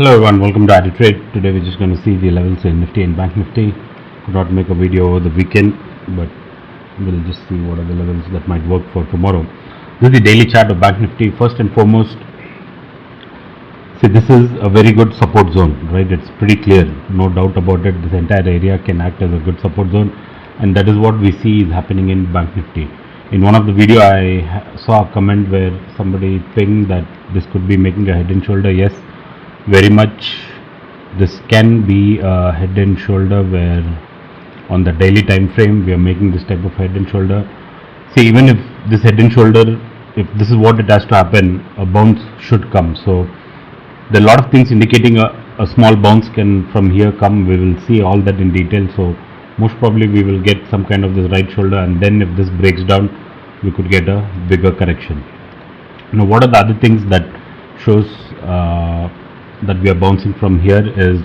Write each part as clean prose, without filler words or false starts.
Hello everyone, welcome to Trade. Today we're just going to see the levels in Nifty and Banknifty. Could not make a video over the weekend, but we'll just see what are the levels that might work for tomorrow. This is the daily chart of Banknifty. First and foremost, see, this is a very good support zone, right? It's pretty clear, no doubt about it. This entire area can act as a good support zone, and that is what we see is happening in Banknifty. In one of the video, I saw a comment where somebody pinged that this could be making a head and shoulder. Yes, very much. This can be a head and shoulder where on the daily time frame we are making this type of head and shoulder. See, even if this head and shoulder, if this is what it has to happen, a bounce should come. So there are a lot of things indicating a small bounce can from here come. We will see all that in detail. So most probably we will get some kind of this right shoulder, and then if this breaks down, we could get a bigger correction. Now, what are the other things that shows that we are bouncing from here is,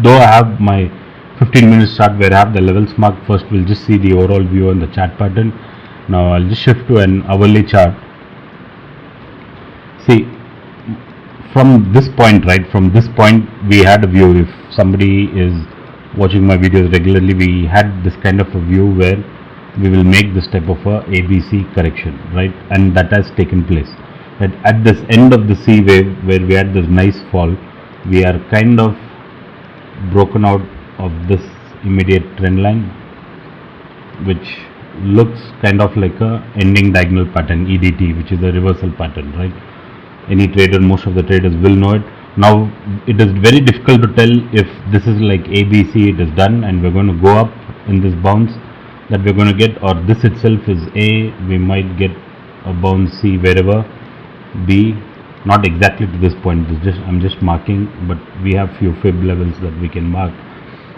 though I have my 15 minutes chart where I have the levels marked, first we'll just see the overall view on the chart pattern. Now I'll just shift to an hourly chart. See, from this point, right, from this point we had a view. If somebody is watching my videos regularly, we had this kind of a view where we will make this type of a ABC correction, right, and that has taken place. That at this end of the C wave where we had this nice fall, we are kind of broken out of this immediate trend line, which looks kind of like a ending diagonal pattern, EDT, which is a reversal pattern, right? Any trader, most of the traders will know it. Now it is very difficult to tell if this is like ABC, it is done and we're going to go up in this bounce that we're going to get, or this itself is A, we might get a bounce C wherever, B, not exactly to this point, I'm just marking, but we have few fib levels that we can mark,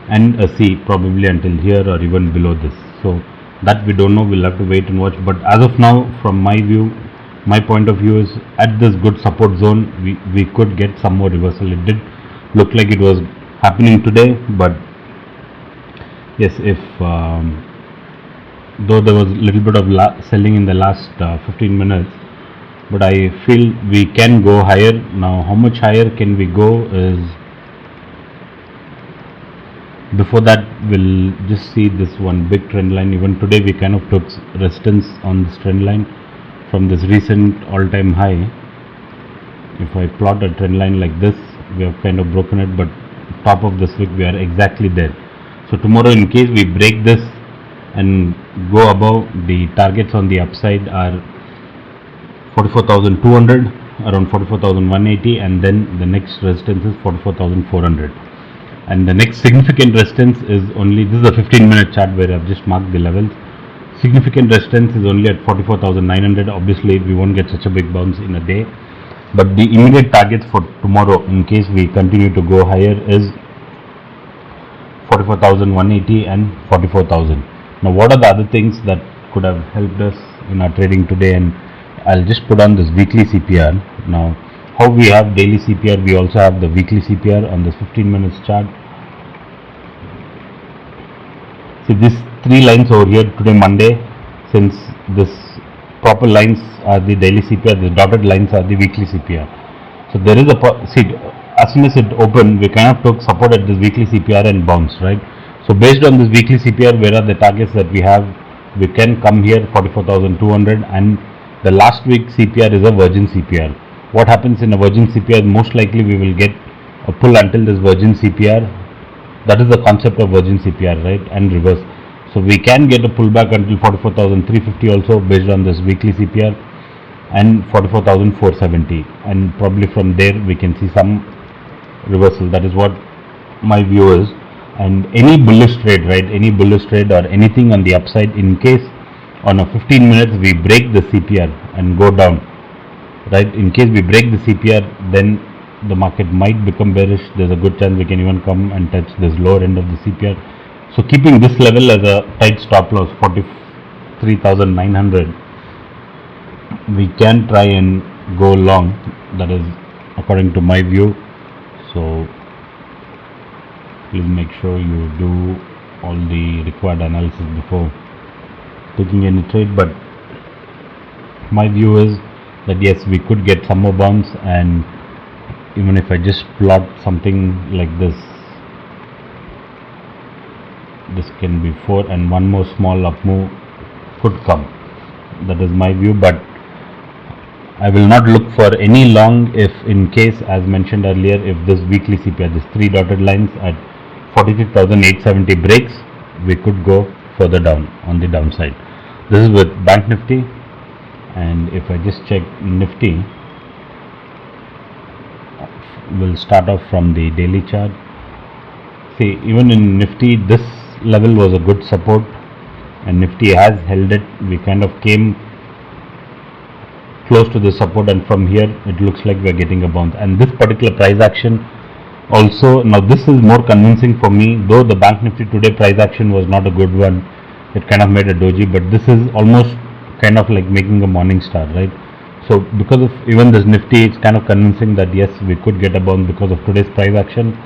and a C probably until here or even below this. So that we don't know, we'll have to wait and watch. But as of now, from my view, my point of view is at this good support zone we could get some more reversal. It did look like it was happening today, but yes, if though there was a little bit of selling in the last 15 minutes, but I feel we can go higher. Now how much higher can we go is, before that we'll just see this one big trend line. Even today we kind of took resistance on this trend line from this recent all-time high. If I plot a trend line like this, we have kind of broken it, but top of this wick we are exactly there. So tomorrow, in case we break this and go above, the targets on the upside are 44,200, around 44,180, and then the next resistance is 44,400. And the next significant resistance is only, this is a 15-minute chart where I've just marked the levels. Significant resistance is only at 44,900. Obviously we won't get such a big bounce in a day, but the immediate targets for tomorrow, in case we continue to go higher, is 44,180 and 44,000. Now what are the other things that could have helped us in our trading today? And I'll just put on this weekly CPR. Now how we have daily CPR, we also have the weekly CPR on this 15 minutes chart. See, these three lines over here today, Monday, since this proper lines are the daily CPR, the dotted lines are the weekly CPR. So there is a, see, as soon as it opened, we kind of took support at this weekly CPR and bounce, right? So based on this weekly CPR, where are the targets that we have? We can come here 44,200, and the last week CPR is a virgin CPR. What happens in a virgin CPR? Most likely we will get a pull until this virgin CPR. That is the concept of virgin CPR, right? And reverse. So we can get a pullback until 44,350 also based on this weekly CPR, and 44,470, and probably from there we can see some reversal. That is what my view is. And any bullish trade, right, any bullish trade or anything on the upside, in case on a 15 minutes we break the CPR and go down, right, in case we break the CPR, then the market might become bearish. There's a good chance we can even come and touch this lower end of the CPR. So keeping this level as a tight stop loss, 43,900, we can try and go long. That is according to my view. So please make sure you do all the required analysis before taking any trade. But my view is that yes, we could get some more bounce, and even if I just plot something like this, this can be 4 and one more small up move could come. That is my view, but I will not look for any long if in case, as mentioned earlier, if this weekly CPI, this 3 dotted lines at 43,870 breaks, we could go further down on the downside. This is with Bank Nifty, and if I just check Nifty, we'll start off from the daily chart. See, even in Nifty, this level was a good support, and Nifty has held it. We kind of came close to the support, and from here it looks like we're getting a bounce. And this particular price action also, now this is more convincing for me, though the Bank Nifty today price action was not a good one. It kind of made a doji, but this is almost kind of like making a morning star, right? So because of even this Nifty, it's kind of convincing that yes, we could get a bounce because of today's price action.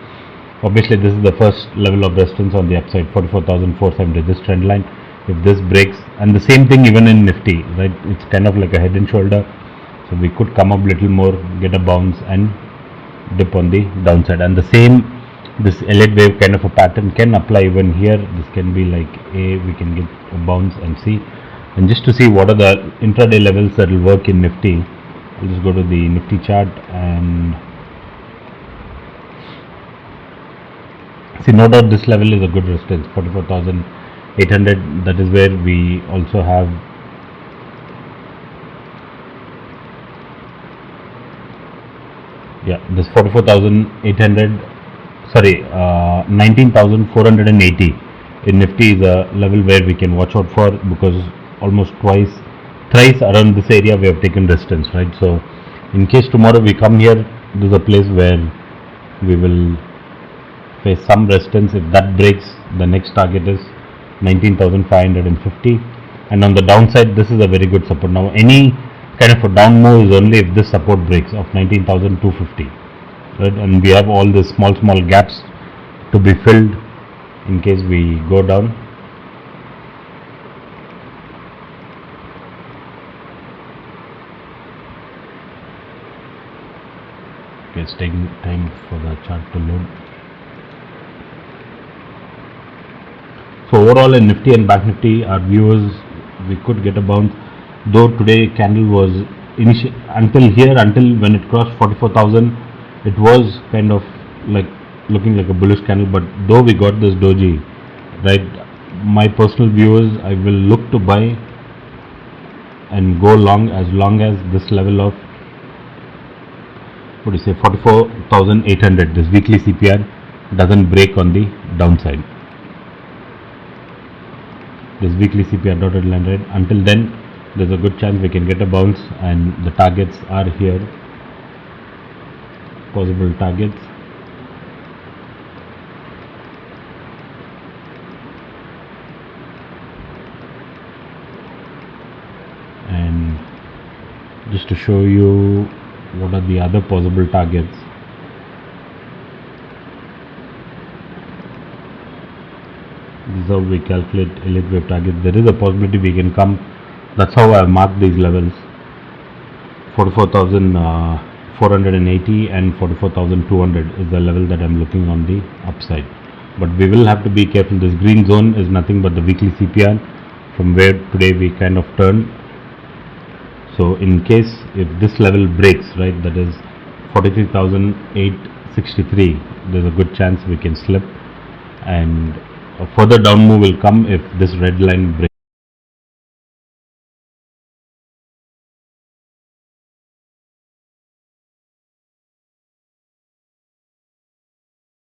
Obviously this is the first level of resistance on the upside, 44,470, this trend line. If this breaks, and the same thing even in Nifty, right, it's kind of like a head and shoulder, so we could come up little more, get a bounce and dip on the downside. And the same, this elliott wave kind of a pattern can apply even here. This can be like A, we can get a bounce and C. And just to see what are the intraday levels that will work in Nifty, I'll just go to the Nifty chart and see, no doubt this level is a good resistance, 44,800. That is where we also have this 44,800, sorry, 19,480 in Nifty is a level where we can watch out for, because almost thrice around this area we have taken resistance, right? So in case tomorrow we come here, this is a place where we will face some resistance. If that breaks, the next target is 19,550, and on the downside this is a very good support. Now any kind of a down move is only if this support breaks of 19,250, right? And we have all these small gaps to be filled in case we go down. Okay, it's taking time for the chart to load. So overall in Nifty and Bank Nifty, our viewers, we could get a bounce, though today candle was until when it crossed 44,000, it was kind of like looking like a bullish candle. But though we got this doji, right, my personal view is I will look to buy and go long as this level of 44,800, this weekly CPR doesn't break on the downside. This weekly CPR dotted line, right? Until then, there's a good chance we can get a bounce, and the targets are here, possible targets. And just to show you what are the other possible targets, this is how we calculate elliott wave target. There is a possibility we can come, that's how I have marked these levels, 44,480 and 44,200 is the level that I am looking on the upside. But we will have to be careful. This green zone is nothing but the weekly CPR from where today we kind of turned. So in case if this level breaks, right, that is 43,863, there's a good chance we can slip, and a further down move will come if this red line breaks.